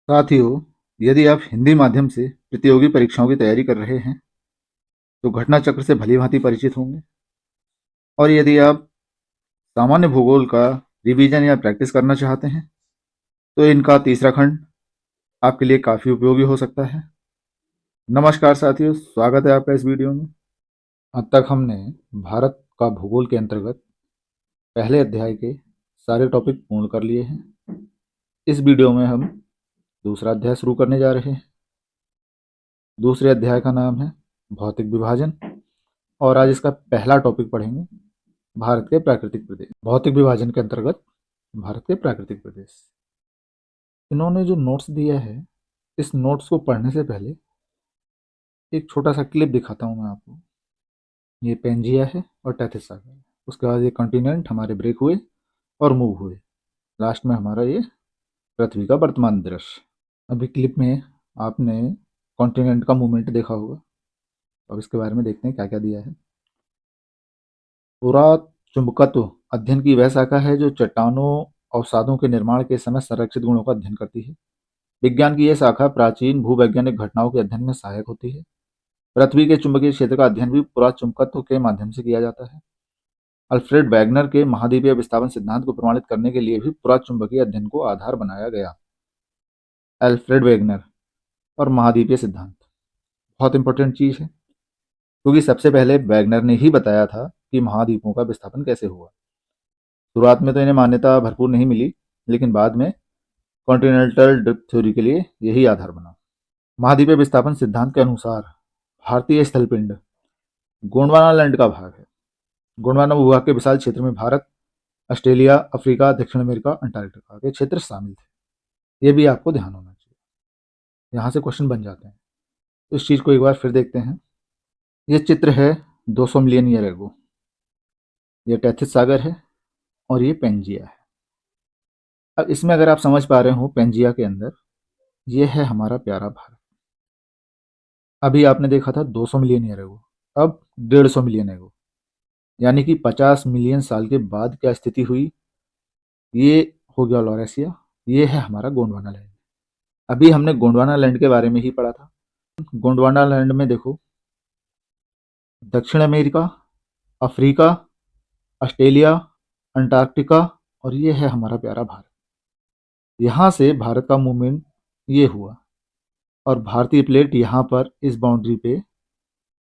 साथियों, यदि आप हिंदी माध्यम से प्रतियोगी परीक्षाओं की तैयारी कर रहे हैं, तो घटना चक्र से भली-भांति परिचित होंगे। और यदि आप सामान्य भूगोल का रिवीजन या प्रैक्टिस करना चाहते हैं, तो इनका तीसरा खंड आपके लिए काफ़ी उपयोगी हो सकता है। नमस्कार साथियों, स्वागत है आपका इस वीडियो में। अब तक हमने भारत का भूगोल के अंतर्गत पहले अध्याय के सारे टॉपिक पूर्ण कर लिए हैं। इस वीडियो में हम दूसरा अध्याय शुरू करने जा रहे हैं। दूसरे अध्याय का नाम है भौतिक विभाजन, और आज इसका पहला टॉपिक पढ़ेंगे, भारत के प्राकृतिक प्रदेश। भौतिक विभाजन के अंतर्गत भारत के प्राकृतिक प्रदेश। इन्होंने जो नोट्स दिया है, इस नोट्स को पढ़ने से पहले एक छोटा सा क्लिप दिखाता हूँ मैं आपको। ये पेंजिया है और टेथिस सागर है। उसके बाद ये कॉन्टिनेंट हमारे ब्रेक हुए और मूव हुए। लास्ट में हमारा ये पृथ्वी का वर्तमान दृश्य। अभी क्लिप में आपने कॉन्टिनेंट का मूवमेंट देखा होगा। अब इसके बारे में देखते हैं क्या क्या दिया है। पुराचुंबकत्व अध्ययन की वह शाखा है जो चट्टानों अवसादों के निर्माण के समय संरक्षित गुणों का अध्ययन करती है। विज्ञान की यह शाखा प्राचीन भूवैज्ञानिक घटनाओं के अध्ययन में सहायक होती है। पृथ्वी के चुंबकीय क्षेत्र का अध्ययन भी पुराचुंबकत्व के माध्यम से किया जाता है। अल्फ्रेड वैगनर के महाद्वीपीय विस्थापन सिद्धांत को प्रमाणित करने के लिए भी पुराचुंबकीय अध्ययन को आधार बनाया गया। अल्फ्रेड वैगनर और महाद्वीपीय सिद्धांत बहुत इंपॉर्टेंट चीज है, क्योंकि सबसे पहले वैगनर ने ही बताया था कि महाद्वीपों का विस्थापन कैसे हुआ। शुरुआत में तो इन्हें मान्यता भरपूर नहीं मिली, लेकिन बाद में कॉन्टिनेंटल ड्रिफ्ट थ्योरी के लिए यही आधार बना। महाद्वीपीय विस्थापन सिद्धांत के अनुसार भारतीय स्थलपिंड गोंडवाना लैंड का भाग है। गोंडवाना भूभाग के विशाल क्षेत्र में भारत, ऑस्ट्रेलिया, अफ्रीका, दक्षिण अमेरिका, अंटार्कटिका के क्षेत्र शामिल थे। ये भी आपको ध्यान होना चाहिए, यहाँ से क्वेश्चन बन जाते हैं। तो इस चीज़ को एक बार फिर देखते हैं। ये चित्र है 200 मिलियन ईयर एगो। ये टेथिस सागर है और ये पेंजिया है। अब इसमें अगर आप समझ पा रहे हो, पेंजिया के अंदर ये है हमारा प्यारा भारत। अभी आपने देखा था 200 मिलियन ईयर एगो, अब 150 मिलियन एगो, यानी कि 50 मिलियन साल के बाद क्या स्थिति हुई। ये हो गया लॉरेशिया, ये है हमारा गोंडवाना लैंड। अभी हमने गोंडवाना लैंड के बारे में ही पढ़ा था। गोंडवाना लैंड में देखो, दक्षिण अमेरिका, अफ्रीका, ऑस्ट्रेलिया, अंटार्कटिका, और ये है हमारा प्यारा भारत। यहाँ से भारत का मूवमेंट ये हुआ और भारतीय प्लेट यहाँ पर इस बाउंड्री पे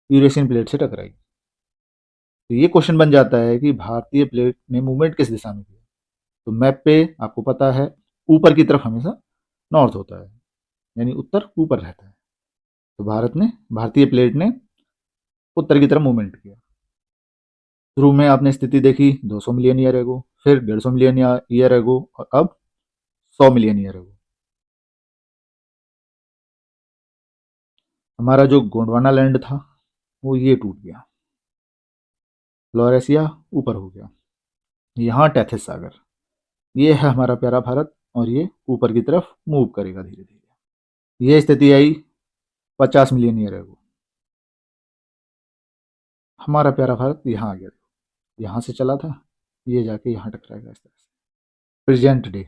यूरेशियन प्लेट से टकराई। तो ये क्वेश्चन बन जाता है कि भारतीय प्लेट ने मूवमेंट किस दिशा में किया। तो मैप पे आपको पता है ऊपर की तरफ हमेशा नॉर्थ होता है, यानी उत्तर ऊपर रहता है। तो भारतीय प्लेट ने उत्तर की तरफ मूवमेंट किया। शुरू में आपने स्थिति देखी 200 मिलियन ईयर एगो, फिर 150 मिलियन ईयर एगो, और अब 100 मिलियन ईयर एगो। हमारा जो गोंडवाना लैंड था वो ये टूट गया, लॉरेशिया ऊपर हो गया। यहाँ टेथिस सागर, ये है हमारा प्यारा भारत, और ये ऊपर की तरफ मूव करेगा धीरे धीरे। ये स्थिति आई 50 मिलियन ईयर एगो। हमारा प्यारा भारत यहाँ आ गया, यहाँ से चला था, ये जाके यहाँ टकराएगा इस तरह से। प्रेजेंट डे,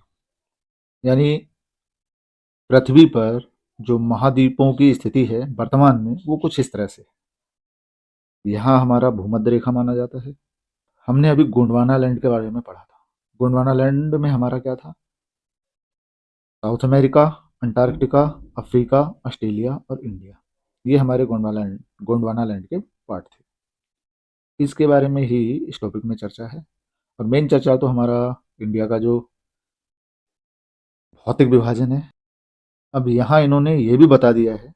यानी पृथ्वी पर जो महाद्वीपों की स्थिति है वर्तमान में, वो कुछ इस तरह से। यहाँ हमारा भूमध्य रेखा माना जाता है। हमने अभी गोंडवाना लैंड के बारे में पढ़ा था। गोंडवाना लैंड में हमारा क्या था, south America, Antarctica, Africa, Australia और इंडिया, ये हमारे गोंडवाना लैंड के पार्ट थे। इसके बारे में ही इस टॉपिक में चर्चा है, और मेन चर्चा तो हमारा इंडिया का जो भौतिक विभाजन है। अब यहाँ इन्होंने ये भी बता दिया है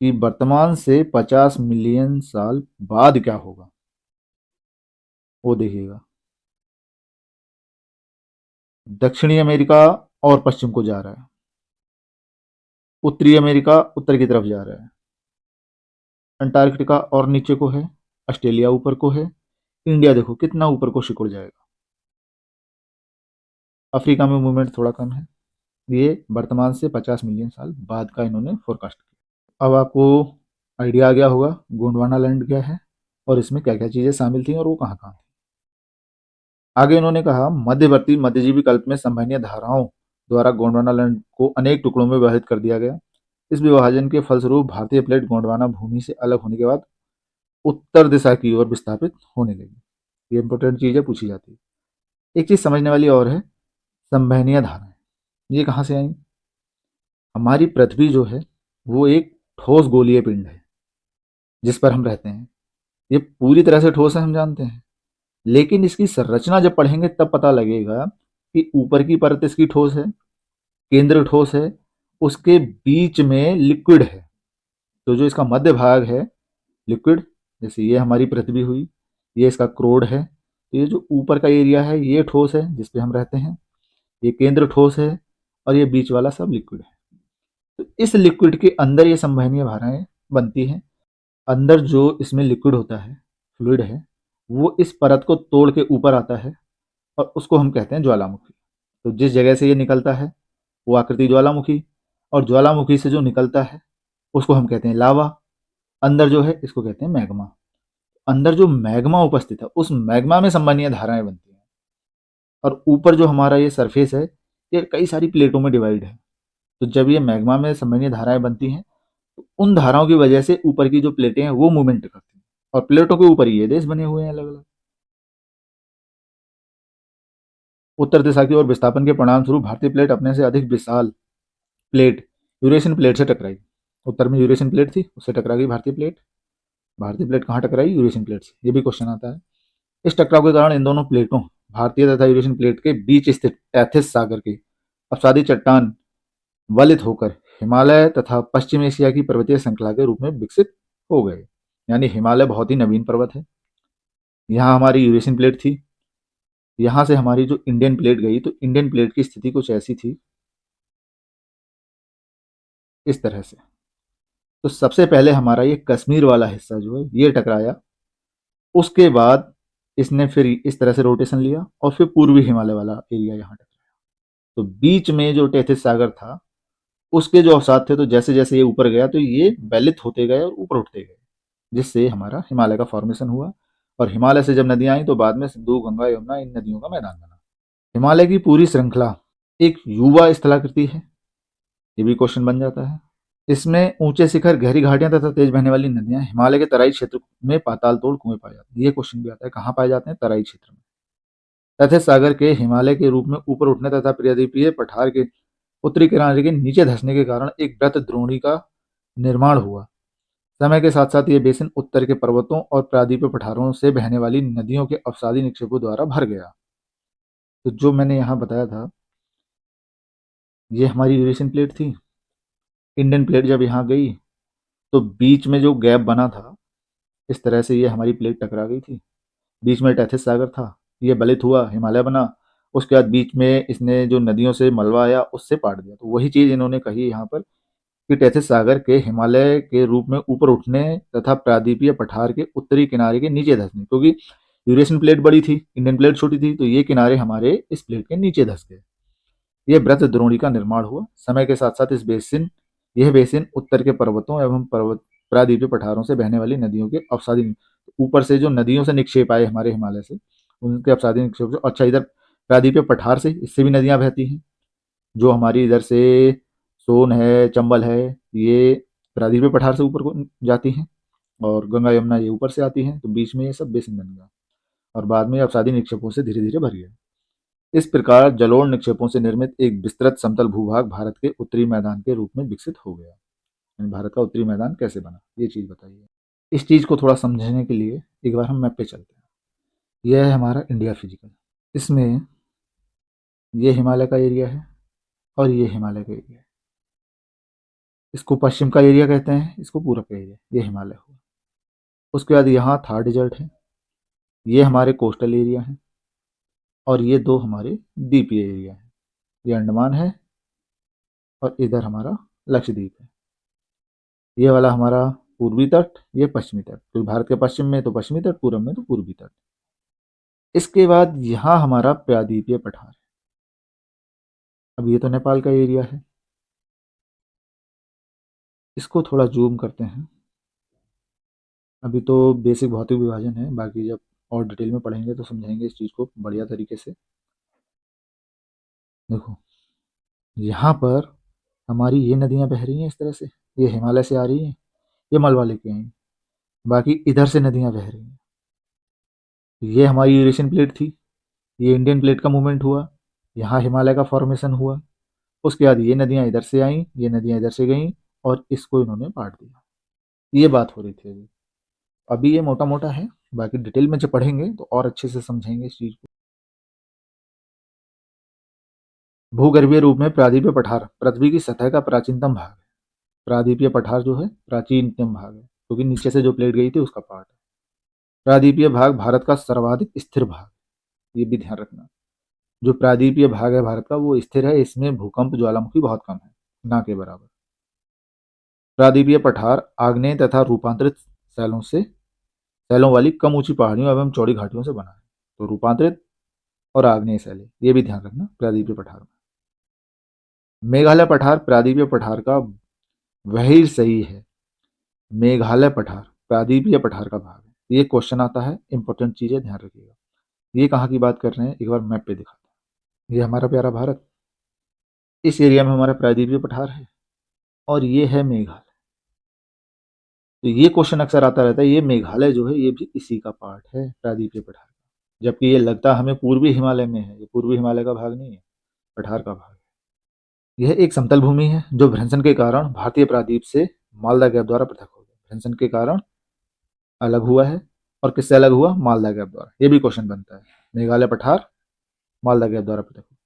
कि वर्तमान से 50 मिलियन साल बाद क्या होगा, वो देखिएगा। दक्षिणी अमेरिका और पश्चिम को जा रहा है, उत्तरी अमेरिका उत्तर की तरफ जा रहा है, अंटार्कटिका और नीचे को है, ऑस्ट्रेलिया ऊपर को है, इंडिया देखो कितना ऊपर को सिकुड़ जाएगा। अफ्रीका में मूवमेंट थोड़ा कम है। ये वर्तमान से 50 मिलियन साल बाद का इन्होंने फोरकास्ट किया। अब आपको आइडिया आ गया होगा गोंडवाना लैंड क्या है और इसमें क्या क्या चीज़ें शामिल थी और वो कहाँ कहाँ थी। आगे इन्होंने कहा मध्यवर्ती मध्यजीवी कल्प में संवहनीय धाराओं द्वारा गोंडवाना लैंड को अनेक टुकड़ों में विभाजित कर दिया गया। इस विभाजन के फलस्वरूप भारतीय प्लेट गोंडवाना भूमि से अलग होने के बाद उत्तर दिशा की ओर विस्थापित होने लगी। ये इंपॉर्टेंट चीज़ है, पूछी जाती है। एक चीज़ समझने वाली और है, संवहनीय धाराएं। ये कहाँ से आई? हमारी पृथ्वी जो है वो एक ठोस गोलीय पिंड है जिस पर हम रहते हैं। ये पूरी तरह से ठोस है, हम जानते हैं, लेकिन इसकी संरचना जब पढ़ेंगे तब पता लगेगा कि ऊपर की परत इसकी ठोस है, केंद्र ठोस है, उसके बीच में लिक्विड है। तो जो इसका मध्य भाग है लिक्विड, जैसे ये हमारी पृथ्वी हुई, ये इसका क्रोड है, तो ये जो ऊपर का एरिया है ये ठोस है जिस पे हम रहते हैं, ये केंद्र ठोस है, और ये बीच वाला सब लिक्विड है। तो इस लिक्विड के अंदर ये संवहनीय धाराएं बनती हैं। अंदर जो इसमें लिक्विड होता है, फ्लूइड है, वो इस परत को तोड़ के ऊपर आता है और उसको हम कहते हैं ज्वालामुखी। तो जिस जगह से ये निकलता है वो आकृति ज्वालामुखी, और ज्वालामुखी से जो निकलता है उसको हम कहते हैं लावा। अंदर जो है इसको कहते हैं मैग्मा। अंदर जो मैग्मा उपस्थित है उस मैग्मा में संवहनीय धाराएं बनती हैं। और ऊपर जो हमारा ये सरफेस है ये कई सारी प्लेटों में डिवाइड है। तो जब ये मैग्मा में संवहनीय धाराएं बनती हैं तो उन धाराओं की वजह से ऊपर की जो प्लेटें हैं वो मूवमेंट करती हैं, और प्लेटों के ऊपर ये देश बने हुए हैं अलग अलग। उत्तर दिशा की ओर विस्थापन के परिणाम स्वरूप भारतीय प्लेट अपने से अधिक विशाल प्लेट यूरेशियन प्लेट से टकराई। उत्तर में यूरेशियन प्लेट थी, उससे टकरा गई भारतीय प्लेट। भारतीय प्लेट कहाँ टकराई? यूरेशियन प्लेट से। ये भी क्वेश्चन आता है। इस टकराव के कारण इन दोनों प्लेटों, भारतीय तथा यूरेशियन प्लेट के बीच स्थित टैथिस सागर के अपसादी चट्टान वलित होकर हिमालय तथा पश्चिम एशिया की पर्वतीय श्रृंखला के रूप में विकसित हो गए। यानी हिमालय बहुत ही नवीन पर्वत है। यहाँ हमारी यूरेशियन प्लेट थी, यहाँ से हमारी जो इंडियन प्लेट गई, तो इंडियन प्लेट की स्थिति कुछ ऐसी थी, इस तरह से। तो सबसे पहले हमारा ये कश्मीर वाला हिस्सा जो है ये टकराया, उसके बाद इसने फिर इस तरह से रोटेशन लिया और फिर पूर्वी हिमालय वाला एरिया यहाँ टकराया। तो बीच में जो टेथिस सागर था उसके जो अवसाद थे, तो जैसे जैसे ये ऊपर गया तो ये बैलित होते गए और ऊपर उठते गए, जिससे हमारा हिमालय का फॉर्मेशन हुआ। और हिमालय से जब नदियां आई तो बाद में सिंधु, गंगा, यमुना, इन नदियों का मैदान बना। हिमालय की पूरी श्रृंखला एक युवा स्थलाकृति है, ये भी क्वेश्चन बन जाता है। इसमें ऊंचे शिखर, गहरी घाटियां तथा तेज बहने वाली नदियां, हिमालय के तराई क्षेत्र में पाताल तोड़ कुएं पाए जाते हैं। ये क्वेश्चन भी आता है, कहाँ पाए जाते हैं? तराई क्षेत्र में। तथे सागर के हिमालय के रूप में ऊपर उठने तथा प्रायद्वीपीय पठार के उत्तरी किनारे के नीचे धंसने के कारण एक वृत्त द्रोणी का निर्माण हुआ। समय के साथ साथ ये बेसिन उत्तर के पर्वतों और प्रायद्वीपीय पठारों से बहने वाली नदियों के अवसादी निक्षेपों द्वारा भर गया। तो जो मैंने यहाँ बताया था, ये हमारी यूरेशियन प्लेट थी। इंडियन प्लेट जब यहाँ गई तो बीच में जो गैप बना था, इस तरह से ये हमारी प्लेट टकरा गई थी। बीच में टैथिस सागर था, ये बलित हुआ, हिमालय बना। उसके बाद बीच में इसने जो नदियों से मलबा आया उससे पाट दिया। तो वही चीज़ इन्होंने कही यहाँ पर कि टैथिस सागर के हिमालय के रूप में ऊपर उठने तथा प्रायद्वीपीय पठार के उत्तरी किनारे के नीचे धंसने, क्योंकि यूरेशियन प्लेट बड़ी थी, इंडियन प्लेट छोटी थी, तो ये किनारे हमारे इस प्लेट के नीचे धंस गए। ये वृत्त द्रोणी का निर्माण हुआ। समय के साथ साथ यह बेसिन उत्तर के पर्वतों एवं प्रायद्वीपीय पठारों से बहने वाली नदियों के अवसादी, ऊपर से जो नदियों से निक्षेप आए हमारे हिमालय से, उनके अवसादी निक्षेप से। अच्छा, इधर प्रायद्वीपीय पठार से, इससे भी नदियां बहती हैं। जो हमारी इधर से सोन है, चंबल है, ये प्रायद्वीपीय पठार से ऊपर को जाती हैं, और गंगा, यमुना ये ऊपर से आती हैं। तो बीच में ये सब बेसिन बन गया और बाद में अवसादी निक्षेपों से धीरे धीरे भर गया। इस प्रकार जलोढ़ निक्षेपों से निर्मित एक विस्तृत समतल भूभाग भारत के उत्तरी मैदान के रूप में विकसित हो गया। यानी भारत का उत्तरी मैदान कैसे बना, ये चीज़ बताइए। इस चीज़ को थोड़ा समझने के लिए एक बार हम मैप पे चलते हैं। यह है हमारा इंडिया फिजिकल। इसमें ये हिमालय का एरिया है और ये हिमालय का एरिया है। इसको पश्चिम का एरिया कहते हैं, इसको पूरब का एरिया, ये हिमालय हुआ। उसके बाद यहाँ थार डेजर्ट है, ये हमारे कोस्टल एरिया हैं, और ये दो हमारे द्वीपीय एरिया हैं। ये अंडमान है और इधर हमारा लक्षद्वीप है। ये वाला हमारा पूर्वी तट, ये पश्चिमी तट। तो भारत के पश्चिम में तो पश्चिमी तट, पूरब में तो पूर्वी तट। इसके बाद यहाँ हमारा प्रायद्वीपीय पठार है। अब ये तो नेपाल का एरिया है। इसको थोड़ा जूम करते हैं। अभी तो बेसिक भौतिक विभाजन है, बाकी जब और डिटेल में पढ़ेंगे तो समझेंगे इस चीज़ को बढ़िया तरीके से। देखो, यहाँ पर हमारी ये नदियाँ बह रही हैं इस तरह से, ये हिमालय से आ रही हैं, ये मलबा लेके आई, बाकी इधर से नदियाँ बह रही हैं। ये हमारी यूरेशियन प्लेट थी, ये इंडियन प्लेट का मूवमेंट हुआ, यहाँ हिमालय का फॉर्मेशन हुआ। उसके बाद ये नदियाँ इधर से आईं, ये नदियाँ इधर से गईं और इसको इन्होंने पाट दिया। ये बात हो रही थी अभी। अभी ये मोटा-मोटा है, बाकी डिटेल में जब पढ़ेंगे तो और अच्छे से समझेंगे इस चीज़ को। भूगर्भीय रूप में प्रादीपीय पठार पृथ्वी की सतह का प्राचीनतम भाग है। प्रादीपीय पठार जो है प्राचीनतम भाग है, क्योंकि नीचे से जो प्लेट गई थी उसका पार्ट है। प्रादीपीय भाग भारत का सर्वाधिक स्थिर भाग, ये भी ध्यान रखना। जो प्रादीपीय भाग है भारत का वो स्थिर है, इसमें भूकंप ज्वालामुखी बहुत कम है, ना के बराबर। प्रादीपीय पठार आग्नेय तथा रूपांतरित सैलों वाली कम ऊंची पहाड़ियों एवं चौड़ी घाटियों से बना है। तो रूपांतरित और आग्नेय शैली, ये भी ध्यान रखना प्रादीपीय पठार में। मेघालय पठार प्रादीपीय पठार का वही सही है। मेघालय पठार प्रादीपीय पठार का भाग है। ये क्वेश्चन आता है, इंपॉर्टेंट चीज है, ध्यान रखिएगा। ये कहाँ की बात कर रहे हैं, एक बार मैप पे दिखाते हैं। ये हमारा प्यारा भारत, इस एरिया में हमारा प्रायद्वीपीय पठार है और ये है मेघालय। तो ये क्वेश्चन अक्सर आता रहता है, ये मेघालय जो है ये भी इसी का पार्ट है, प्रायद्वीपीय पठार का। जबकि ये लगता हमें पूर्वी हिमालय में है, ये पूर्वी हिमालय का भाग नहीं है, पठार का भाग है। यह एक समतल भूमि है जो भ्रंशन के कारण भारतीय प्रायद्वीप से मालदा गैप द्वारा पृथक हो गया। भ्रंशन के कारण अलग हुआ है, और किससे अलग हुआ, मालदा गैप द्वारा। ये भी क्वेश्चन बनता है, मेघालय पठार मालदा गैप द्वारा पृथक हुआ।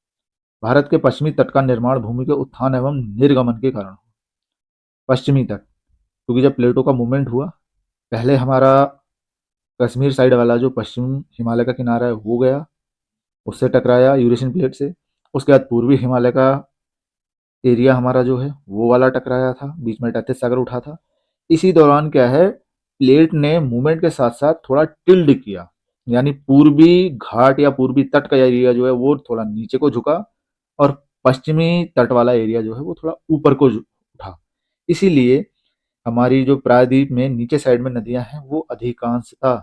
भारत के पश्चिमी तट का निर्माण भूमि के उत्थान एवं निर्गमन के कारण हुआ। पश्चिमी तट, क्योंकि जब प्लेटों का मूवमेंट हुआ, पहले हमारा कश्मीर साइड वाला जो पश्चिम हिमालय का किनारा है वो गया, उससे टकराया यूरेशियन प्लेट से। उसके बाद पूर्वी हिमालय का एरिया हमारा जो है वो वाला टकराया था, बीच में टैथिस सागर उठा था। इसी दौरान क्या है, प्लेट ने मूवमेंट के साथ साथ थोड़ा टिल्ड किया, यानी पूर्वी घाट या पूर्वी तट का एरिया जो है वो थोड़ा नीचे को झुका और पश्चिमी तट वाला एरिया जो है वो थोड़ा ऊपर को उठा। इसीलिए हमारी जो प्रायद्वीप में नीचे साइड में नदियां हैं वो अधिकांशतः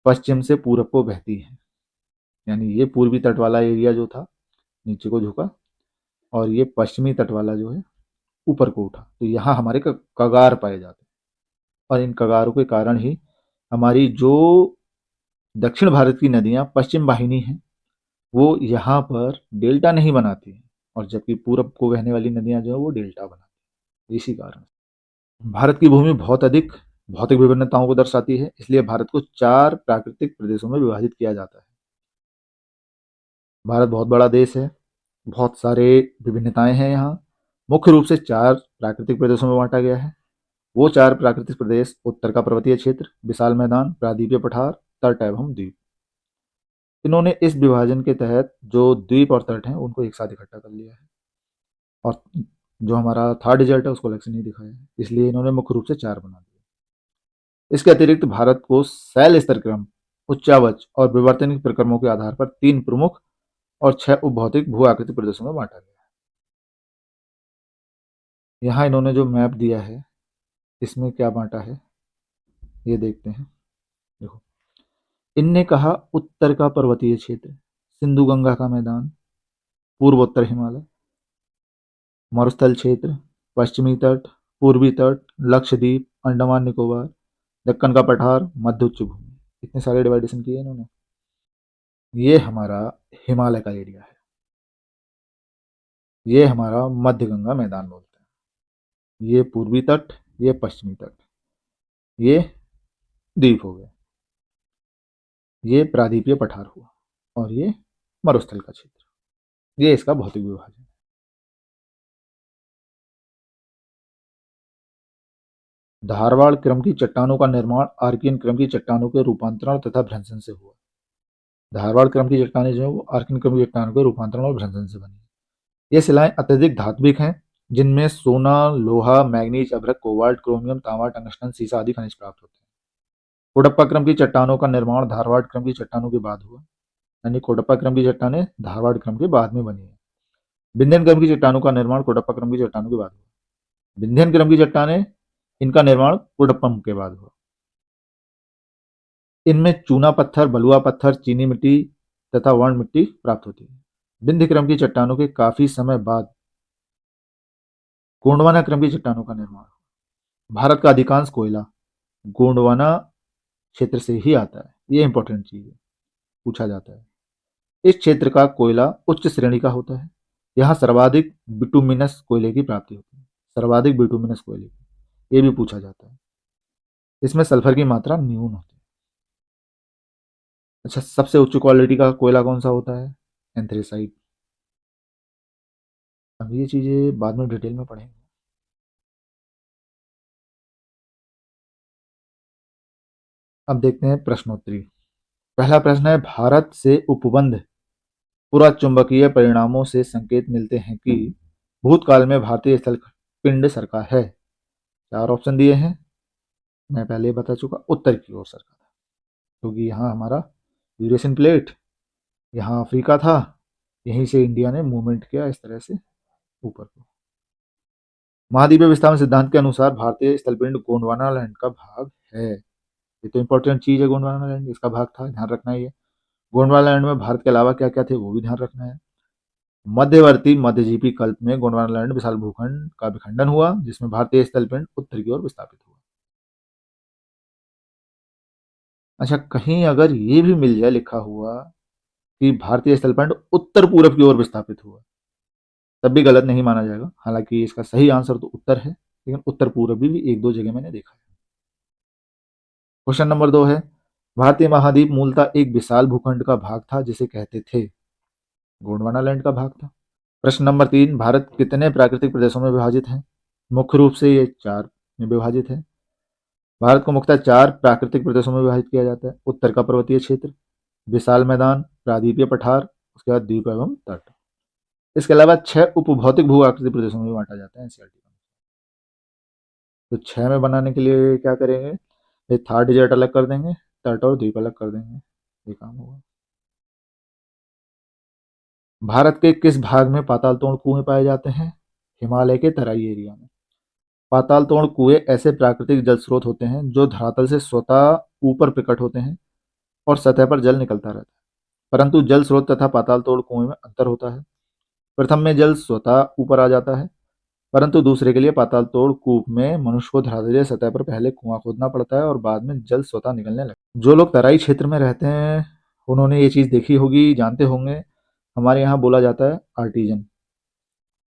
पश्चिम से पूरब को बहती हैं। यानी ये पूर्वी तट वाला एरिया जो था नीचे को झुका और ये पश्चिमी तट वाला जो है ऊपर को उठा। तो यहाँ हमारे कगार पाए जाते हैं और इन कगारों के कारण ही हमारी जो दक्षिण भारत की नदियां पश्चिम वाहिनी हैं वो यहाँ पर डेल्टा नहीं बनाती हैं, और जबकि पूरब को बहने वाली नदियां जो है वो डेल्टा बनाती हैं। इसी कारण भारत की भूमि बहुत अधिक भौतिक विभिन्नताओं को दर्शाती है, इसलिए भारत को 4 प्राकृतिक प्रदेशों में विभाजित किया जाता है। भारत बहुत बड़ा देश है, बहुत सारे विभिन्नताएं हैं यहाँ। मुख्य रूप से 4 प्राकृतिक प्रदेशों में बांटा गया है। वो 4 प्राकृतिक प्रदेश: उत्तर का पर्वतीय क्षेत्र, विशाल मैदान, प्रायद्वीपीय पठार, तट एवं द्वीप। इन्होंने इस विभाजन के तहत जो द्वीप और तट हैं उनको एक साथ इकट्ठा कर लिया है, और जो हमारा थर्ड डिजिट है उसको अलग से नहीं दिखाया है, इसलिए इन्होंने मुख्य रूप से 4 बना दिया। इसके अतिरिक्त भारत को शैल स्तर क्रम, उच्चावच और विवर्तनिक प्रक्रमों के आधार पर 3 प्रमुख और 6 उपभौतिक भू आकृति प्रदेशों में बांटा गया है। यहाँ इन्होंने जो मैप दिया है इसमें क्या बांटा है ये देखते हैं। देखो, इनने कहा उत्तर का पर्वतीय क्षेत्र, सिंधु गंगा का मैदान, पूर्वोत्तर हिमालय, मरुस्थल क्षेत्र, पश्चिमी तट, पूर्वी तट, लक्षद्वीप, अंडमान निकोबार, दक्कन का पठार, मध्य उच्च भूमि। इतने सारे डिवाइडेशन किए इन्होंने। ये हमारा हिमालय का एरिया है, ये हमारा मध्य गंगा मैदान बोलते हैं, ये पूर्वी तट, ये पश्चिमी तट, ये द्वीप हो गए, ये प्रायद्वीपीय पठार हुआ, और ये मरुस्थल का क्षेत्र। ये इसका भौतिक विभाजन है। धारवाड़ क्रम की चट्टानों का निर्माण आर्कियन क्रम की चट्टानों के रूपांतरण तथा भ्रंशन से हुआ। धारवाड़ क्रम की चट्टानें जो है वो आर्कियन क्रम की चट्टानों के रूपांतरण और भ्रंशन से बनी। ये शिलाएं अत्यधिक धात्विक हैं, जिनमें सोना, लोहा, मैग्नीज, अभ्रक, कोबाल्ट, क्रोमियम, तांबा, टंगस्टन, सीसा आदि खनिज प्राप्त होते हैं। कोडप्पा क्रम की चट्टानों का निर्माण धारवाड़ क्रम की चट्टानों के बाद हुआ, यानी कोडप्पा क्रम की चट्टानें धारवाड़ क्रम के बाद में बनी है। विंध्यन क्रम की चट्टानों का निर्माण कोडप्पा क्रम की चट्टानों के बाद हुआ। विंध्यन क्रम की चट्टानें, इनका निर्माण कोडप्पम के बाद हुआ। इनमें चूना पत्थर, बलुआ पत्थर, चीनी मिट्टी तथा वर्ण मिट्टी प्राप्त होती है। विंध्य क्रम की चट्टानों के काफी समय बाद गोंडवाना क्रम की चट्टानों का निर्माण। भारत का अधिकांश कोयला गोंडवाना क्षेत्र से ही आता है। ये इंपॉर्टेंट चीज है, पूछा जाता है। इस क्षेत्र का कोयला उच्च श्रेणी का होता है। यहाँ सर्वाधिक बिटुमिनस कोयले की प्राप्ति होती है। सर्वाधिक बिटुमिनस कोयले की, ये भी पूछा जाता है। इसमें सल्फर की मात्रा न्यून होती है। अच्छा, सबसे उच्च क्वालिटी का कोयला कौन सा होता है? एंथ्रेसाइट। अब ये चीजें बाद में डिटेल में पढ़ेंगे। अब देखते हैं प्रश्नोत्तरी। पहला प्रश्न है, भारत से उपबंध पुरा चुंबकीय परिणामों से संकेत मिलते हैं कि भूतकाल में भारतीय स्थल पिंड सरका है। चार ऑप्शन दिए हैं, मैं पहले बता चुका, उत्तर की ओर सरका था, क्योंकि यहाँ हमारा यूरेशियन प्लेट, यहाँ अफ्रीका था, यहीं से इंडिया ने मूवमेंट किया इस तरह से ऊपर को। महाद्वीपीय विस्थापन सिद्धांत के अनुसार भारतीय स्थलपिंड गोंडवाना लैंड का भाग है। ये तो इंपॉर्टेंट चीज है, गोंडवाना लैंड इसका भाग था, ध्यान रखना है। ये गोंडवाना लैंड में भारत के अलावा क्या क्या थे वो भी ध्यान रखना है। मध्यवर्ती मध्यजीवी कल्प में गोंडवाना लैंड विशाल भूखंड का विखंडन हुआ, जिसमें भारतीय स्थलपिंड उत्तर की ओर विस्थापित हुआ। अच्छा, कहीं अगर ये भी मिल जाए लिखा हुआ कि भारतीय स्थलपिंड उत्तर पूरब की ओर विस्थापित हुआ, तब भी गलत नहीं माना जाएगा। हालांकि इसका सही आंसर तो उत्तर है, लेकिन उत्तर पूरब भी एक दो जगह मैंने देखा है। क्वेश्चन नंबर 2 है, भारतीय महाद्वीप मूलतः एक विशाल भूखंड का भाग था जिसे कहते थे। गोंडवाना लैंड का भाग था। प्रश्न नंबर 3, भारत कितने प्राकृतिक प्रदेशों में विभाजित है? मुख्य रूप से ये 4 में विभाजित है। भारत को मुख्यतः 4 प्राकृतिक प्रदेशों में विभाजित किया जाता है। उत्तर का पर्वतीय क्षेत्र, विशाल मैदान, प्रायद्वीपीय पठार, उसके बाद द्वीप एवं तट। इसके अलावा 6 उपभौतिक भू आकृति प्रदेशों में बांटा जाता है एनसीईआरटी का। तो 6 में बनाने के लिए क्या करेंगे, ये थर्ड डिजिट अलग कर देंगे, तट और द्वीप अलग कर देंगे, ये काम होगा। भारत के किस भाग में पाताल तोड़ कुएं पाए जाते हैं? हिमालय के तराई एरिया में। पाताल तोड़ कुएं ऐसे प्राकृतिक जल स्रोत होते हैं जो धरातल से स्वतः ऊपर प्रकट होते हैं और सतह पर जल निकलता रहता है। परंतु जल स्रोत तथा पाताल तोड़ कुएं में अंतर होता है। प्रथम में जल स्वतः ऊपर आ जाता है, परंतु दूसरे के लिए पाताल तोड़ कूप में मनुष्य को धरातलीय सतह पर पहले कुआं खोदना पड़ता है और बाद में जल स्वतः निकलने लगता है। जो लोग तराई क्षेत्र में रहते हैं उन्होंने ये चीज देखी होगी, जानते होंगे। हमारे यहाँ बोला जाता है आर्टिजन।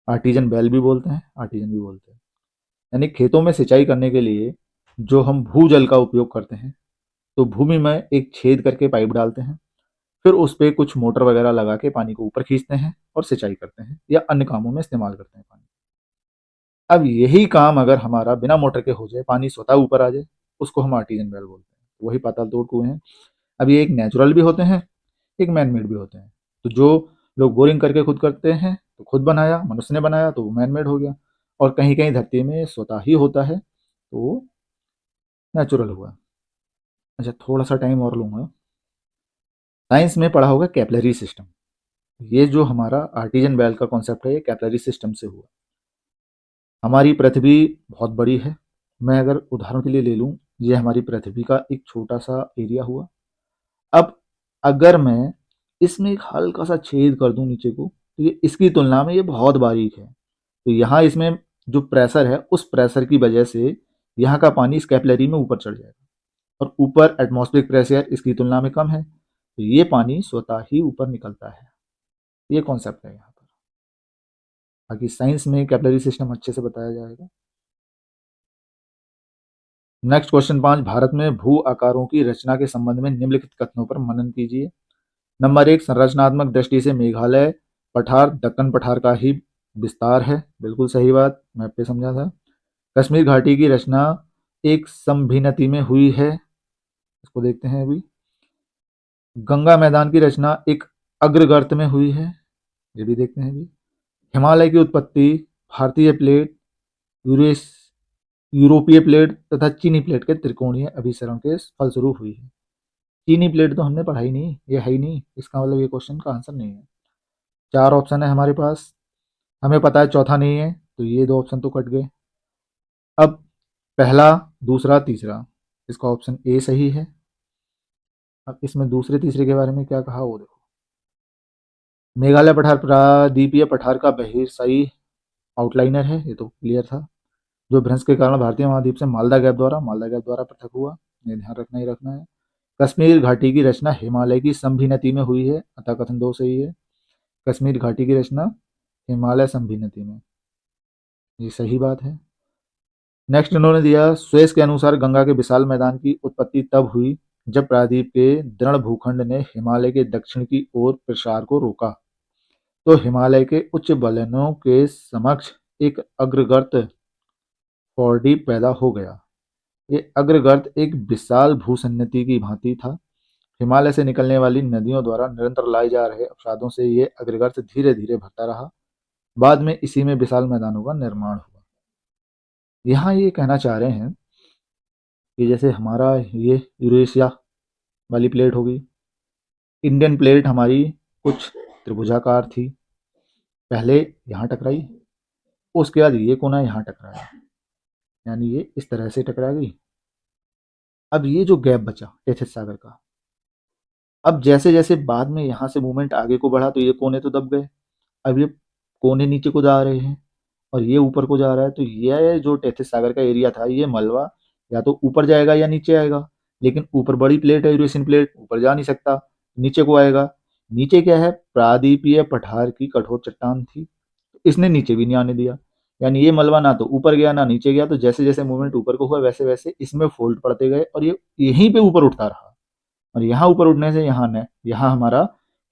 आर्टिजन बेल भी बोलते हैं, आर्टिजन भी बोलते हैं। यानी खेतों में सिंचाई करने के लिए जो हम भूजल का उपयोग करते हैं, तो भूमि में एक छेद करके पाइप डालते हैं, फिर उस पे कुछ मोटर वगैरह लगा के पानी को ऊपर खींचते हैं और सिंचाई करते हैं या अन्य कामों में इस्तेमाल करते हैं पानी। अब यही काम अगर हमारा बिना मोटर के हो जाए, पानी स्वतः ऊपर आ जाए, उसको हम आर्टिजन वेल बोलते हैं। वही पाताल तोड़ कुएं हैं। अब ये एक नेचुरल भी होते हैं, एक मैन मेड भी होते हैं। तो जो लोग बोरिंग करके खुद करते हैं तो खुद बनाया, मनुष्य ने बनाया तो वो मैन मेड हो गया। और कहीं कहीं धरती में स्वतः ही होता है तो वो नेचुरल हुआ। अच्छा, थोड़ा सा टाइम और लूंगा। साइंस में पढ़ा होगा कैपिलरी सिस्टम। ये जो हमारा आर्टिजन वेल का कॉन्सेप्ट है, ये कैपिलरी सिस्टम से हुआ। हमारी पृथ्वी बहुत बड़ी है। मैं अगर उदाहरण के लिए ले लूं, ये हमारी पृथ्वी का एक छोटा सा एरिया हुआ। अब अगर मैं इसमें एक हल्का सा छेद कर दूं नीचे को, तो ये इसकी तुलना में ये बहुत बारीक है। तो यहाँ इसमें जो प्रेशर है, उस प्रेशर की वजह से यहाँ का पानी इस कैपिलरी में ऊपर चढ़ जाएगा और ऊपर एटमॉस्फेरिक प्रेशर इसकी तुलना में कम है, तो ये पानी स्वतः ही ऊपर निकलता है। ये कॉन्सेप्ट है यहाँ पर। बाकी साइंस में कैपिलरी सिस्टम अच्छे से बताया जाएगा। नेक्स्ट क्वेश्चन 5, भारत में भू आकारों की रचना के संबंध में निम्नलिखित कथनों पर मनन कीजिए। नंबर 1, संरचनात्मक दृष्टि से मेघालय पठार दक्कन पठार का ही विस्तार है। बिल्कुल सही बात, मैप पे समझा था। कश्मीर घाटी की रचना एक समभिनति में हुई है, इसको देखते हैं अभी। गंगा मैदान की रचना एक अग्रगर्त में हुई है, ये भी देखते हैं अभी। हिमालय की उत्पत्ति भारतीय प्लेट, यूरेस यूरोपीय प्लेट तथा चीनी प्लेट के त्रिकोणीय अभिसरण के फलस्वरूप हुई है। चीनी प्लेट तो हमने पढ़ा ही नहीं, ये है ही नहीं, इसका मतलब ये क्वेश्चन का आंसर नहीं है। 4 ऑप्शन है हमारे पास, हमें पता है चौथा नहीं है, तो ये 2 ऑप्शन तो कट गए। अब पहला, दूसरा, तीसरा, इसका ऑप्शन ए सही है। अब इसमें दूसरे तीसरे के बारे में क्या कहा वो देखो। मेघालय पठार प्रायद्वीपीय पठार का बहिर्साई आउटलाइनर है, ये तो क्लियर था। जो भ्रंश के कारण भारतीय महाद्वीप से मालदा गैप द्वारा पृथक हुआ, ये ध्यान रखना ही रखना है। कश्मीर घाटी की रचना हिमालय की संभिनति में हुई है, अतः कथन 2 सही है। कश्मीर घाटी की रचना हिमालय संभिनति में, ये सही बात है। नेक्स्ट इन्होंने दिया, स्वेस के अनुसार गंगा के विशाल मैदान की उत्पत्ति तब हुई जब प्रायद्वीप के दृढ़ भूखंड ने हिमालय के दक्षिण की ओर प्रसार को रोका, तो हिमालय के उच्च बलनों के समक्ष एक अग्रगर्त फोर्डीप पैदा हो गया। ये अग्रगर्त एक विशाल भूसन्नति की भांति था। हिमालय से निकलने वाली नदियों द्वारा निरंतर लाए जा रहे अवसादों से ये अग्रगर्त धीरे धीरे भरता रहा। बाद में इसी में विशाल मैदानों का निर्माण हुआ। यहाँ ये कहना चाह रहे हैं कि जैसे हमारा ये यूरेशिया वाली प्लेट होगी, इंडियन प्लेट हमारी कुछ त्रिभुजाकार थी, पहले यहाँ टकराई, उसके बाद ये कोना यहाँ टकराया, यानी ये इस तरह से टकरा गई। अब ये जो गैप बचा टेथिस सागर का, अब जैसे जैसे बाद में यहाँ से मूवमेंट आगे को बढ़ा तो ये कोने तो दब गए, अब ये कोने नीचे को जा रहे हैं और ये ऊपर को जा रहा है। तो ये जो टेथिस सागर का एरिया था, ये मलबा या तो ऊपर जाएगा या नीचे आएगा, लेकिन ऊपर बड़ी प्लेट है, यूरेशियन प्लेट, ऊपर जा नहीं सकता, नीचे को आएगा। नीचे क्या है, प्रादीपीय पठार की कठोर चट्टान थी, इसने नीचे भी नहीं आने दिया, यानी ये मलबा ना तो ऊपर गया ना नीचे गया। तो जैसे जैसे मूवमेंट ऊपर को हुआ वैसे वैसे इसमें फोल्ड पड़ते गए और ये यहीं पे ऊपर उठता रहा, और यहाँ ऊपर उठने से यहाँ हमारा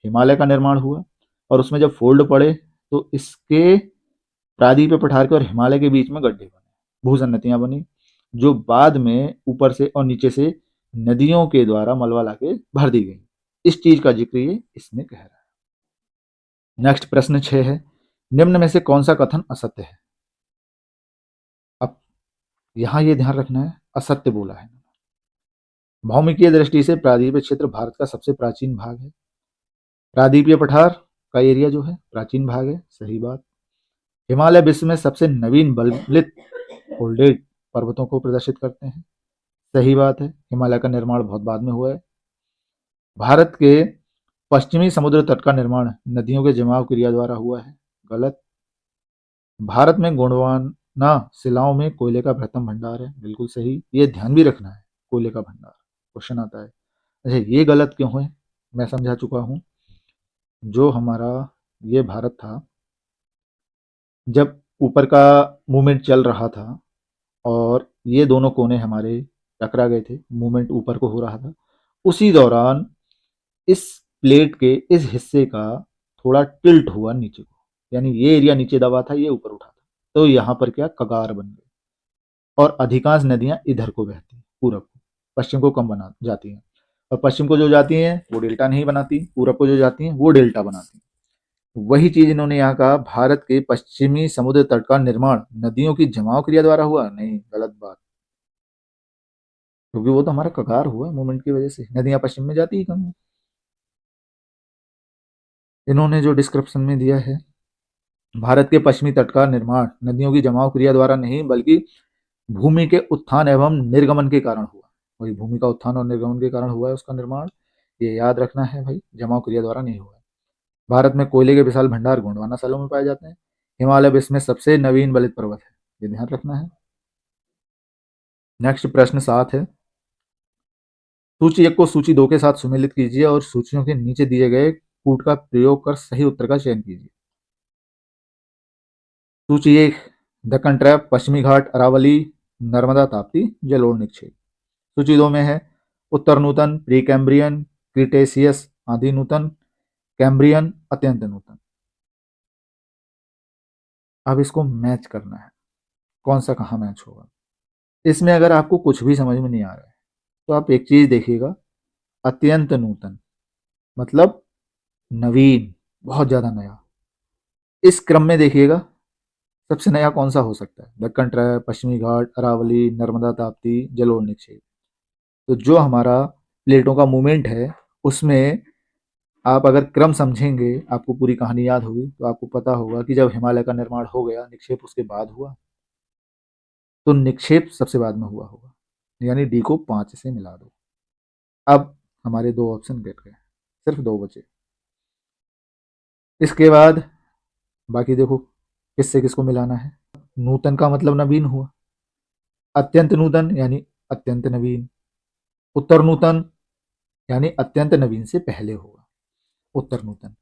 हिमालय का निर्माण हुआ। और उसमें जब फोल्ड पड़े तो इसके प्रादीपीय पठार के और हिमालय के बीच में गड्ढे बने, भूसन्नतियां बनी, जो बाद में ऊपर से और नीचे से नदियों के द्वारा मलबा लाके भर दी गई। इस चीज का जिक्र ये इसमें कह रहा है। नेक्स्ट प्रश्न 6 है, निम्न में से कौन सा कथन असत्य है? अब यहां ये ध्यान रखना है, असत्य बोला है। भौमिकीय दृष्टि से प्रादीपीय क्षेत्र भारत का सबसे प्राचीन भाग है। प्रादीपीय पठार का एरिया जो है प्राचीन भाग है, सही बात। हिमालय विश्व में सबसे नवीन बललित फोल्डेड पर्वतों को प्रदर्शित करते हैं, सही बात है। हिमालय का निर्माण बहुत बाद में हुआ है। भारत के पश्चिमी समुद्र तट का निर्माण नदियों के जमाव क्रिया द्वारा हुआ है, गलत। भारत में गोंडवाना शिलाओं में कोयले का बृहत्तम भंडार है, बिल्कुल सही। ये ध्यान भी रखना है, कोयले का भंडार क्वेश्चन आता है। अच्छा, ये गलत क्यों है, मैं समझा चुका हूं। जो हमारा ये भारत था, जब ऊपर का मूवमेंट चल रहा था और ये दोनों कोने हमारे टकरा गए थे, मूवमेंट ऊपर को हो रहा था, उसी दौरान इस प्लेट के इस हिस्से का थोड़ा टिल्ट हुआ नीचे को, यानी ये एरिया नीचे दबा था, ये ऊपर उठा था, तो यहाँ पर क्या कगार बन गई और अधिकांश नदियां इधर को बहती हैं, पूरब को, पश्चिम को कम बना जाती हैं, और पश्चिम को जो जाती हैं वो डेल्टा नहीं बनाती, पूरब को जो जाती हैं वो डेल्टा बनाती हैं। वही चीज इन्होंने यहाँ कहा, भारत के पश्चिमी समुद्र तट का निर्माण नदियों की जमाव क्रिया द्वारा हुआ, नहीं, गलत बात, क्योंकि वो तो हमारा कगार हुआ मूवमेंट की वजह से, नदियां पश्चिम में जाती ही कम है। इन्होंने जो डिस्क्रिप्शन में दिया है, भारत के पश्चिमी तट का निर्माण नदियों की जमाव क्रिया द्वारा नहीं बल्कि भूमि के उत्थान एवं निर्गमन के कारण हुआ। वही भूमि का उत्थान और निर्गमन के कारण हुआ है उसका निर्माण, ये याद रखना है भाई, जमाव क्रिया द्वारा नहीं हुआ है। भारत में कोयले के विशाल भंडार गोंडवाना सालों में पाए जाते हैं। हिमालय विश्व में सबसे नवीन बलित पर्वत है, ये ध्यान रखना है। नेक्स्ट प्रश्न 7 है, सूची 1 को सूची 2 के साथ सुमेलित कीजिए और सूचियों के नीचे दिए गए कूट का प्रयोग कर सही उत्तर का चयन कीजिए। सूची 1, दक्कन ट्रैप, पश्चिमी घाट, अरावली, नर्मदा ताप्ती, जलोढ़ निक्षेप। सूची 2 में है उत्तर नूतन, प्री कैम्ब्रियन, क्रिटेशियस, आदि नूतन, कैम्ब्रियन, अत्यंत नूतन। अब इसको मैच करना है, कौन सा कहाँ मैच होगा। इसमें अगर आपको कुछ भी समझ में नहीं आ रहा है तो आप एक चीज देखिएगा, अत्यंत नूतन मतलब नवीन, बहुत ज्यादा नया। इस क्रम में देखिएगा सबसे नया कौन सा हो सकता है, दक्कन ट्रैप, पश्चिमी घाट, अरावली, नर्मदा ताप्ती, जलोढ़ निक्षेप। तो जो हमारा प्लेटों का मूवमेंट है उसमें आप अगर क्रम समझेंगे, आपको पूरी कहानी याद होगी तो आपको पता होगा कि जब हिमालय का निर्माण हो गया, निक्षेप उसके बाद हुआ, तो निक्षेप सबसे बाद में हुआ होगा, यानी डी को 5 से मिला दो। अब हमारे 2 ऑप्शन गेट गए, सिर्फ 2 बचे। इसके बाद बाकी देखो, किससे किसको मिलाना है। नूतन का मतलब नवीन हुआ, अत्यंत नूतन यानी अत्यंत नवीन, उत्तर नूतन यानी अत्यंत नवीन से पहले होगा उत्तर नूतन।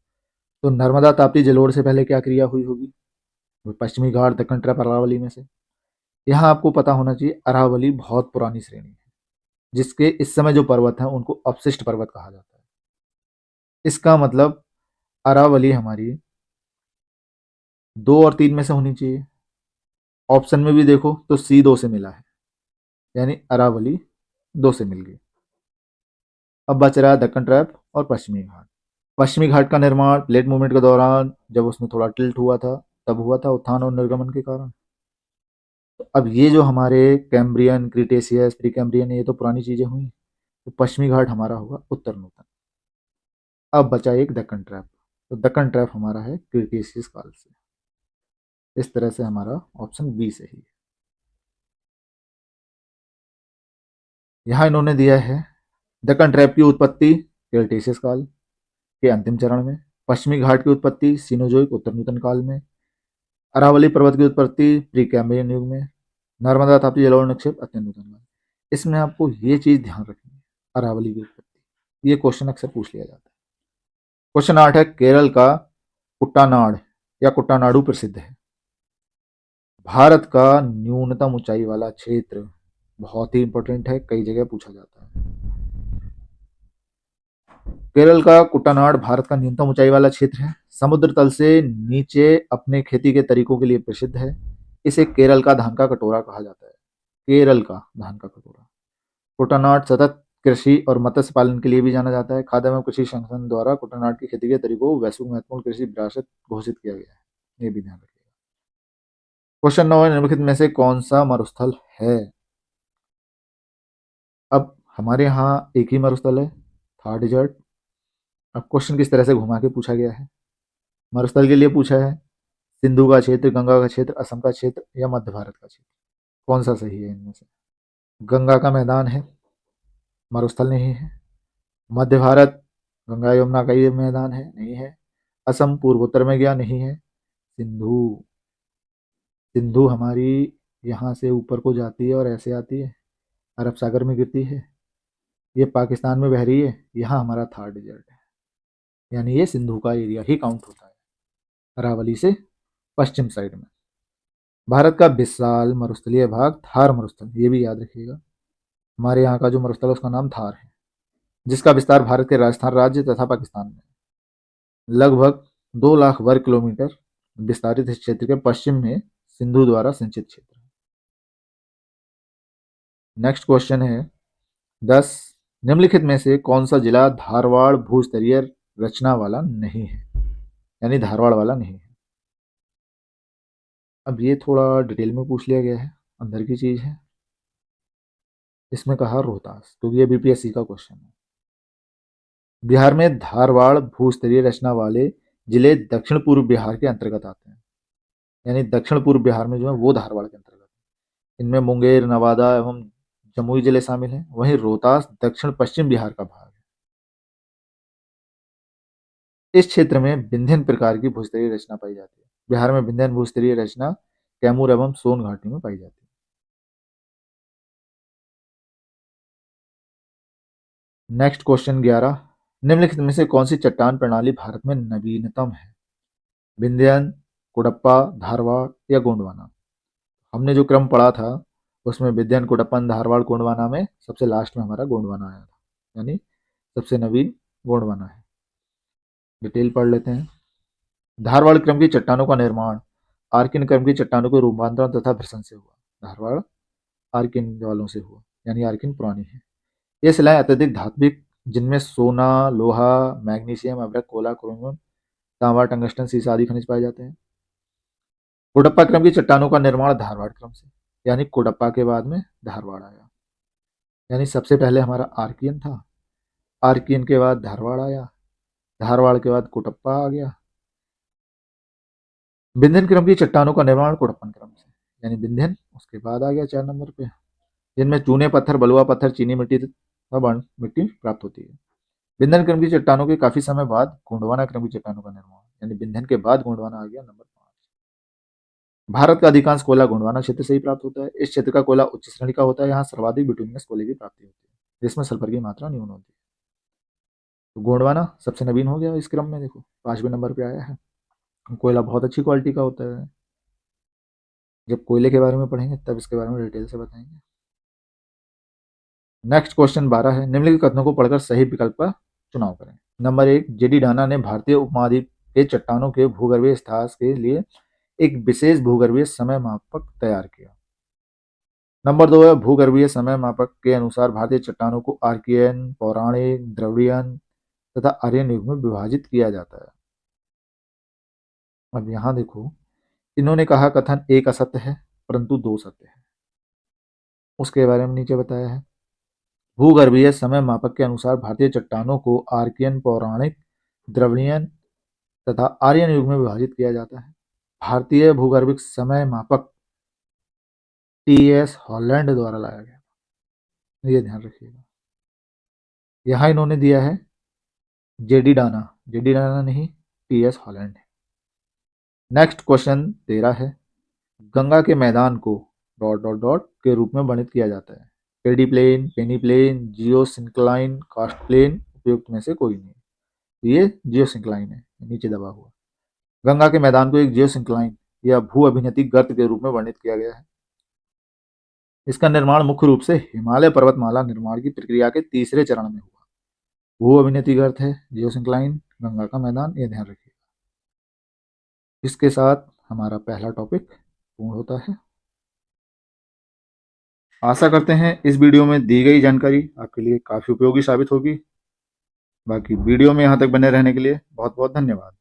तो नर्मदा ताप्ती जलोढ़ से पहले क्या क्रिया हुई होगी? वो पश्चिमी घाट दक्कन ट्रैप अरावली में से। यहाँ आपको पता होना चाहिए अरावली बहुत पुरानी श्रेणी है, जिसके इस समय जो पर्वत हैं उनको अपशिष्ट पर्वत कहा जाता है। इसका मतलब अरावली हमारी 2 और 3 में से होनी चाहिए। ऑप्शन में भी देखो तो C 2 से मिला है, यानी अरावली 2 से मिल गई। अब बच रहा है दक्कन ट्रैप और पश्चिमी घाट। पश्चिमी घाट का निर्माण प्लेट मूवमेंट के दौरान जब उसमें थोड़ा टिल्ट हुआ था तब हुआ था, उत्थान और निर्गमन के कारण। तो अब ये जो हमारे कैम्ब्रियन, क्रिटेशियस, प्री कैम्ब्रियन, ये तो पुरानी चीजें हुई। तो पश्चिमी घाट हमारा होगा उत्तर नूतन। अब बचा एक दक्कन ट्रैप, तो दक्कन ट्रैप हमारा है क्रिटेशियस काल से। इस तरह से हमारा ऑप्शन बी सही है। यहाँ इन्होंने दिया है दक्कन ट्रैप की उत्पत्ति क्रिटेशियस काल के अंतिम चरण में, पश्चिमी घाट की उत्पत्ति सीनोजोइक उत्तर नूतन काल में, अरावली पर्वत की उत्पत्ति प्री कैम्ब्रियन युग में, नर्मदा ताप्ती जलोढ़ निक्षेप अत्यंत नूतन काल। इसमें आपको ये चीज ध्यान रखनी है, अरावली की उत्पत्ति। ये क्वेश्चन अक्सर पूछ लिया जाता है। क्वेश्चन 8 है, केरल का कुट्टानाड या कुट्टानाडु प्रसिद्ध है। भारत का न्यूनतम ऊंचाई वाला क्षेत्र, बहुत ही इंपॉर्टेंट है, कई जगह पूछा जाता है। केरल का कुट्टानाड भारत का न्यूनतम ऊंचाई वाला क्षेत्र है, समुद्र तल से नीचे अपने खेती के तरीकों के लिए प्रसिद्ध है। इसे केरल का धान का कटोरा कहा जाता है, केरल का धान का कटोरा। कुट्टानाड सतत कृषि और मत्स्य पालन के लिए भी जाना जाता है। खाद्य एवं कृषि संगठन द्वारा कुट्टानाड की खेती के तरीकों को वैश्विक महत्वपूर्ण कृषि विरासत घोषित किया गया है, ये भी ध्यान रखिएगा। क्वेश्चन 9 है, निम्नलिखित में से कौन सा मरुस्थल है? अब हमारे यहाँ एक ही मरुस्थल है, थार डेजर्ट। अब क्वेश्चन किस तरह से घुमा के पूछा गया है। मरुस्थल के लिए पूछा है सिंधु का क्षेत्र, गंगा का क्षेत्र, असम का क्षेत्र या मध्य भारत का क्षेत्र, कौन सा सही है इनमें से? गंगा का मैदान है, मरुस्थल नहीं है। मध्य भारत, गंगा यमुना का ये मैदान है, नहीं है। असम पूर्वोत्तर में गया, नहीं है। सिंधु, सिंधु हमारी यहाँ से ऊपर को जाती है और ऐसे आती है, अरब सागर में गिरती है, ये पाकिस्तान में बह रही है, यहाँ हमारा थार डेजर्ट है, यानी ये सिंधु का एरिया ही काउंट होता है अरावली से पश्चिम साइड में। भारत का विशाल मरुस्थलीय भाग थार मरुस्थल, ये भी याद रखिएगा। हमारे यहाँ का जो मरुस्थल है उसका नाम थार है, जिसका विस्तार भारत के राजस्थान राज्य तथा पाकिस्तान में लगभग 2 लाख वर्ग किलोमीटर विस्तारित इस क्षेत्र के पश्चिम में सिंधु द्वारा सिंचित क्षेत्र है। नेक्स्ट क्वेश्चन है 10, निम्नलिखित में से कौन सा जिला धारवाड़ भूस्तरीय रचना वाला नहीं है, यानी धारवाड़ वाला नहीं है। अब ये थोड़ा डिटेल में पूछ लिया गया है, अंदर की चीज है। इसमें कहा रोहतास, क्योंकि ये बीपीएससी का क्वेश्चन है। बिहार में धारवाड़ भूस्तरीय रचना वाले जिले दक्षिण पूर्व बिहार के अंतर्गत आते हैं, यानी दक्षिण पूर्व बिहार में जो है वो धारवाड़ के अंतर्गत है। इनमें मुंगेर, नवादा एवं जमुई जिले शामिल हैं। वहीं रोहतास दक्षिण पश्चिम बिहार का भाग है। इस क्षेत्र में विंध्यन प्रकार की भूस्तरीय रचना पाई जाती है। बिहार में विंध्यन भूस्तरीय रचना कैमूर एवं सोन घाटी में पाई जाती है। नेक्स्ट क्वेश्चन 11, निम्नलिखित में से कौन सी चट्टान प्रणाली भारत में नवीनतम है? विंध्यन, कुडप्पा, धारवाड़ या गोंडवाना? हमने जो क्रम पढ़ा था उसमें विंध्यन, कुडप्पन, धारवाड़, गोंडवाना में सबसे लास्ट में हमारा गोंडवाना आया था, यानी सबसे नवीन गोंडवाना है। डिटेल पढ़ लेते हैं। धारवाड़ क्रम की चट्टानों का निर्माण आर्किन क्रम की चट्टानों के रूपांतरण तथा घर्षण से हुआ। धारवाड़ आर्किन वालों से हुआ, यानी आर्किन पुरानी है। ये शिलाएं अत्यधिक धात्विक, जिनमें सोना, लोहा, मैग्नीशियम, अभ्रक, कोला, क्रोमियम, तांबा, टंगस्टन, सीसा आदि खनिज पाए जाते हैं। कुडप्पा क्रम की चट्टानों का निर्माण धारवाड़ क्रम से, यानी कुडप्पा के बाद में धारवाड़ आया, यानी सबसे पहले हमारा आर्कियन था, आर्कियन के बाद धारवाड़ आया, धारवाड़ के बाद कुडप्पा आ गया। विंध्यन क्रम की चट्टानों का निर्माण कुडप्पन क्रम से, यानी विंध्यन उसके बाद आ गया 4 नंबर पे, जिनमें चूने पत्थर, बलुआ पत्थर, चीनी मिट्टी तथा बर्न मिट्टी प्राप्त होती है। विंध्यन क्रम की चट्टानों के काफी समय बाद गोंडवाना क्रम की चट्टानों का निर्माण, यानी विंध्यन के बाद गोंडवाना आ गया नंबर 5। भारत का अधिकांश कोयला गोंडवाना क्षेत्र से ही प्राप्त होता है। इस क्षेत्र का कोयला उच्च श्रेणी का होता है। यहाँ सर्वाधिक बिटुमिनस कोयले की प्राप्ति होती है, जिसमें सल्फर की मात्रा न्यून होती है। तो गोंडवाना सबसे नवीन हो गया इस क्रम में, देखो 5वें नंबर पे आया है। कोयला बहुत अच्छी क्वालिटी का होता है। जब कोयले के बारे में पढ़ेंगे तब इसके बारे में डिटेल से बताएंगे। नेक्स्ट क्वेश्चन 12 है, निम्नलिखित कथनों को पढ़कर सही विकल्प का चुनाव करें। नंबर 1, जेडी डाना ने भारतीय उपमहाद्वीप के चट्टानों के भूगर्भीय इतिहास के लिए एक विशेष भूगर्भीय समय मापक तैयार किया। नंबर 2 है, भूगर्भीय समय मापक के अनुसार भारतीय चट्टानों को आर्कियन, पौराणिक, द्रविड़ियन तथा आर्यन युग में विभाजित किया जाता है। अब यहाँ देखो, इन्होंने कहा कथन एक असत्य है परंतु दो सत्य है। उसके बारे में नीचे बताया है। भूगर्भीय समय मापक के अनुसार भारतीय चट्टानों को आर्कियन, पौराणिक, द्रविड़ियन तथा आर्यन युग में विभाजित किया जाता है। भारतीय भूगर्भिक समय मापक टी.एस. हॉलैंड द्वारा लाया गया, ये ध्यान रखिएगा। यहाँ इन्होंने दिया है जेडी डाना नहीं, टी.एस. हॉलैंड है। नेक्स्ट क्वेश्चन 13 है, गंगा के मैदान को ... के रूप में वर्णित किया जाता है। पेडी प्लेन, पेनी प्लेन, जियोसिंक्लाइन, कास्ट प्लेन उपयुक्त में से कोई नहीं। ये जियोसिंक्लाइन है, नीचे दबा हुआ। गंगा के मैदान को एक जियोसिंक्लाइन या भू अभिनति गर्त के रूप में वर्णित किया गया है। इसका निर्माण मुख्य रूप से हिमालय पर्वतमाला निर्माण की प्रक्रिया के तीसरे चरण में हुआ। भू अभिनति गर्त है, जियोसिंक्लाइन, गंगा का मैदान, ये ध्यान रखिएगा। इसके साथ हमारा पहला टॉपिक पूर्ण होता है। आशा करते हैं इस वीडियो में दी गई जानकारी आपके लिए काफ़ी उपयोगी साबित होगी। बाकी वीडियो में यहाँ तक बने रहने के लिए बहुत बहुत धन्यवाद।